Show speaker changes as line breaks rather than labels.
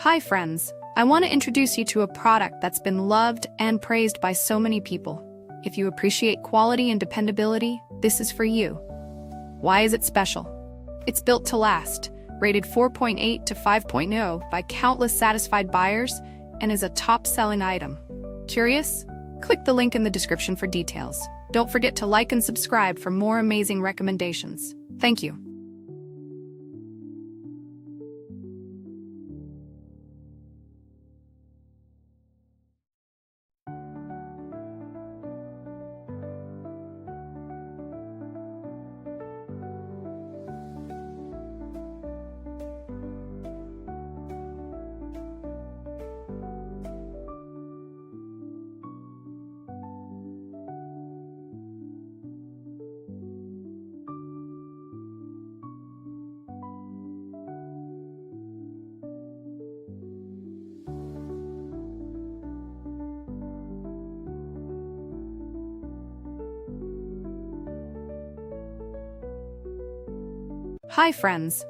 Hi friends, I want to introduce you to a product that's been loved and praised by so many people. If you appreciate quality and dependability, this is for you. Why is it special? It's built to last, rated 4.8 to 5.0 by countless satisfied buyers, and is a top-selling item. Curious? Click the link in the description for details. Don't forget to like and subscribe for more amazing recommendations. Thank you. Hi friends,